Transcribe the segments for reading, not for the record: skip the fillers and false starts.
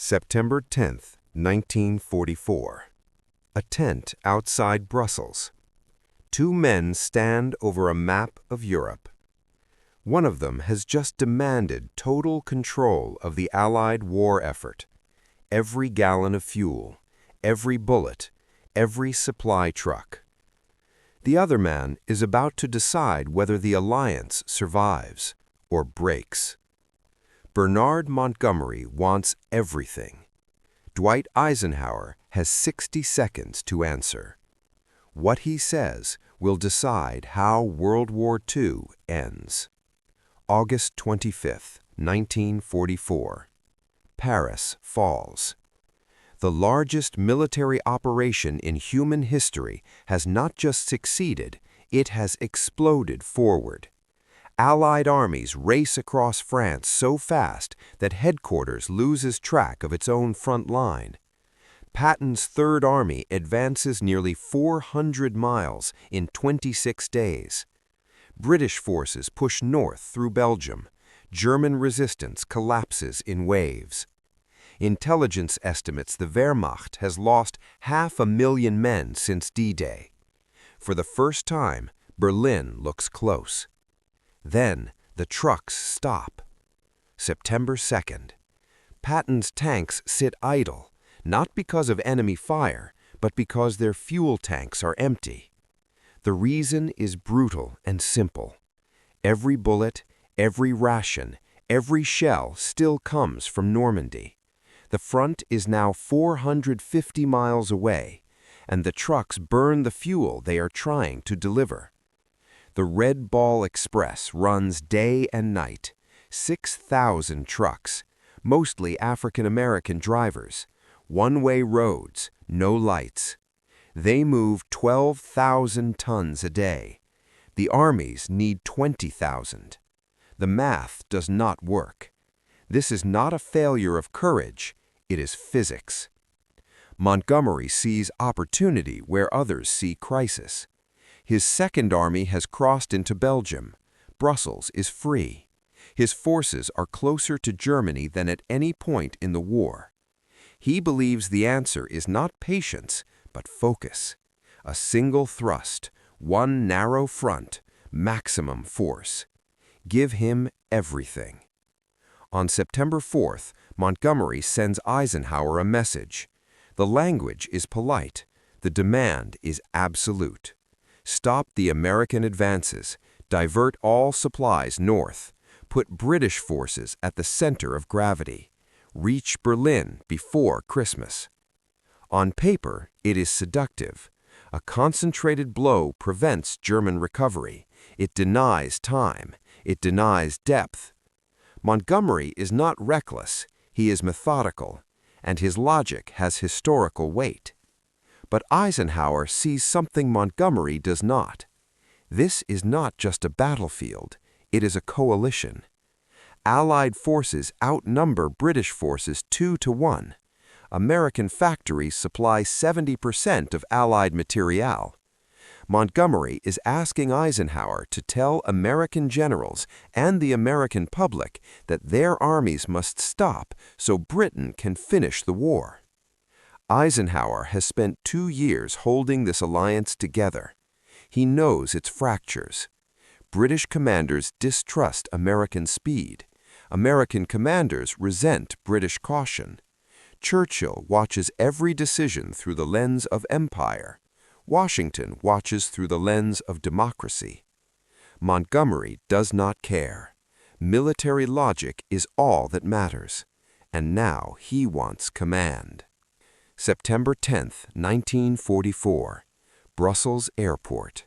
September 10, 1944. A tent outside Brussels. Two men stand over a map of Europe. One of them has just demanded total control of the Allied war effort. Every gallon of fuel, every bullet, every supply truck. The other man is about to decide whether the alliance survives or breaks. Bernard Montgomery wants everything. Dwight Eisenhower has 60 seconds to answer. What he says will decide how World War II ends. August 25, 1944. Paris falls. The largest military operation in human history has not just succeeded, it has exploded forward. Allied armies race across France so fast that headquarters loses track of its own front line. Patton's Third Army advances nearly 400 miles in 26 days. British forces push north through Belgium. German resistance collapses in waves. Intelligence estimates the Wehrmacht has lost 500,000 men since D-Day. For the first time, Berlin looks close. Then the trucks stop. September 2nd. Patton's tanks sit idle, not because of enemy fire, but because their fuel tanks are empty. The reason is brutal and simple. Every bullet, every ration, every shell still comes from Normandy. The front is now 450 miles away, and the trucks burn the fuel they are trying to deliver. The Red Ball Express runs day and night, 6,000 trucks, mostly African-American drivers, one-way roads, no lights. They move 12,000 tons a day. The armies need 20,000. The math does not work. This is not a failure of courage, it is physics. Montgomery sees opportunity where others see crisis. His Second Army has crossed into Belgium. Brussels is free. His forces are closer to Germany than at any point in the war. He believes the answer is not patience, but focus. A single thrust, one narrow front, maximum force. Give him everything. On September 4th, Montgomery sends Eisenhower a message. The language is polite. The demand is absolute. Stop the American advances. Divert all supplies north. Put British forces at the center of gravity. Reach Berlin before Christmas. On paper, it is seductive. A concentrated blow prevents German recovery. It denies time. It denies depth. Montgomery is not reckless. He is methodical, and his logic has historical weight. But Eisenhower sees something Montgomery does not. This is not just a battlefield. It is a coalition. Allied forces outnumber British forces 2-1. American factories supply 70% of Allied materiel. Montgomery is asking Eisenhower to tell American generals and the American public that their armies must stop so Britain can finish the war. Eisenhower has spent 2 years holding this alliance together. He knows its fractures. British commanders distrust American speed. American commanders resent British caution. Churchill watches every decision through the lens of empire. Washington watches through the lens of democracy. Montgomery does not care. Military logic is all that matters. And now he wants command. September 10, 1944. Brussels Airport.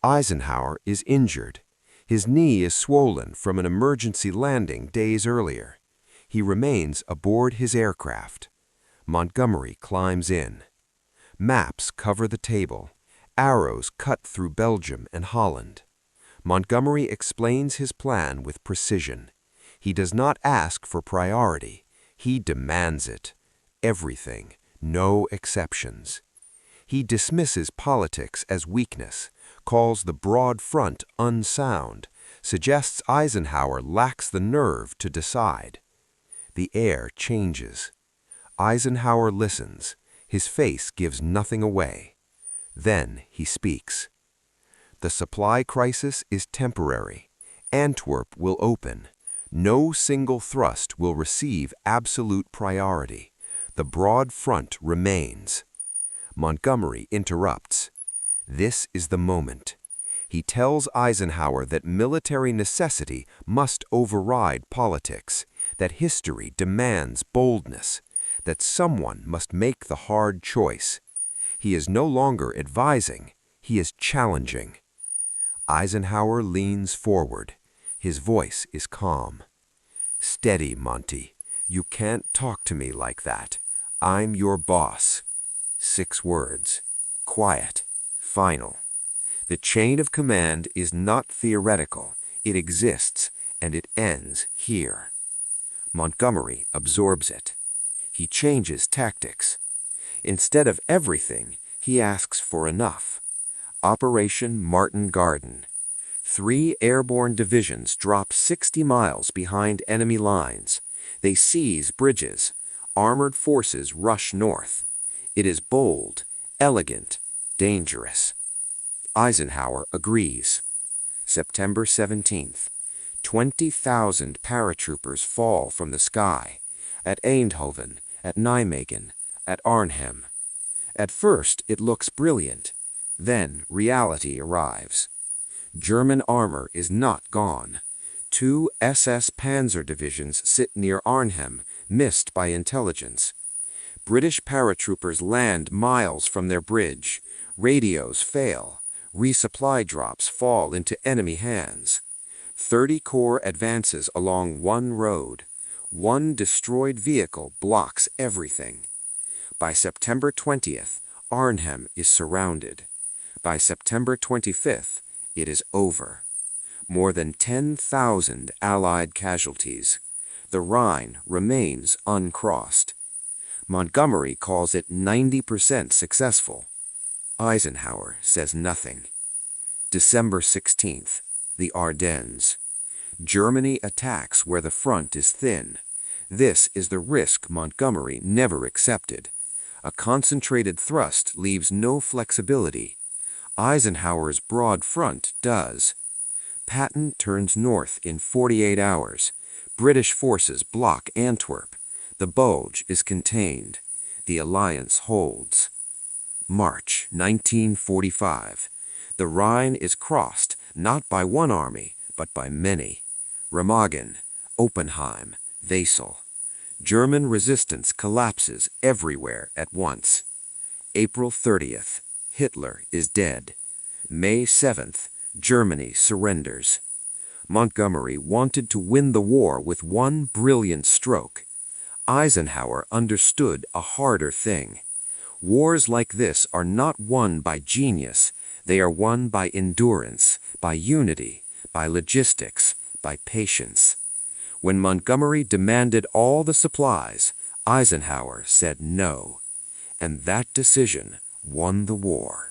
Eisenhower is injured. His knee is swollen from an emergency landing days earlier. He remains aboard his aircraft. Montgomery climbs in. Maps cover the table. Arrows cut through Belgium and Holland. Montgomery explains his plan with precision. He does not ask for priority. He demands it. Everything, no exceptions. He dismisses politics as weakness, calls the broad front unsound, suggests Eisenhower lacks the nerve to decide. The air changes. Eisenhower listens. His face gives nothing away. Then he speaks. The supply crisis is temporary. Antwerp will open. No single thrust will receive absolute priority. The broad front remains. Montgomery interrupts. This is the moment. He tells Eisenhower that military necessity must override politics, that history demands boldness, that someone must make the hard choice. He is no longer advising, he is challenging. Eisenhower leans forward. His voice is calm. Steady, Monty. You can't talk to me like that. I'm your boss. 6 words. Quiet. Final. The chain of command is not theoretical. It exists, and it ends here. Montgomery absorbs it. He changes tactics. Instead of everything, he asks for enough. Operation Martin Garden. 3 airborne divisions drop 60 miles behind enemy lines. They seize bridges. Armored forces rush north. It is bold, elegant, dangerous. Eisenhower agrees. September 17th. 20,000 paratroopers fall from the sky. At Eindhoven, at Nijmegen, at Arnhem. At first, it looks brilliant. Then reality arrives. German armor is not gone. 2 SS Panzer divisions sit near Arnhem, missed by intelligence. British paratroopers land miles from their bridge. Radios fail. Resupply drops fall into enemy hands. 30 corps advances along one road. 1 destroyed vehicle blocks everything. By September 20th, Arnhem is surrounded. By September 25th, it is over. More than 10,000 Allied casualties. The Rhine remains uncrossed. Montgomery calls it 90% successful. Eisenhower says nothing. December 16th, the Ardennes. Germany attacks where the front is thin. This is the risk Montgomery never accepted. A concentrated thrust leaves no flexibility. Eisenhower's broad front does. Patton turns north in 48 hours. British forces block Antwerp. The bulge is contained. The alliance holds. March 1945. The Rhine is crossed not by one army, but by many. Remagen, Oppenheim, Wesel. German resistance collapses everywhere at once. April 30th. Hitler is dead. May 7th. Germany surrenders. Montgomery wanted to win the war with one brilliant stroke. Eisenhower understood a harder thing. Wars like this are not won by genius. They are won by endurance, by unity, by logistics, by patience. When Montgomery demanded all the supplies, Eisenhower said no. And that decision won the war.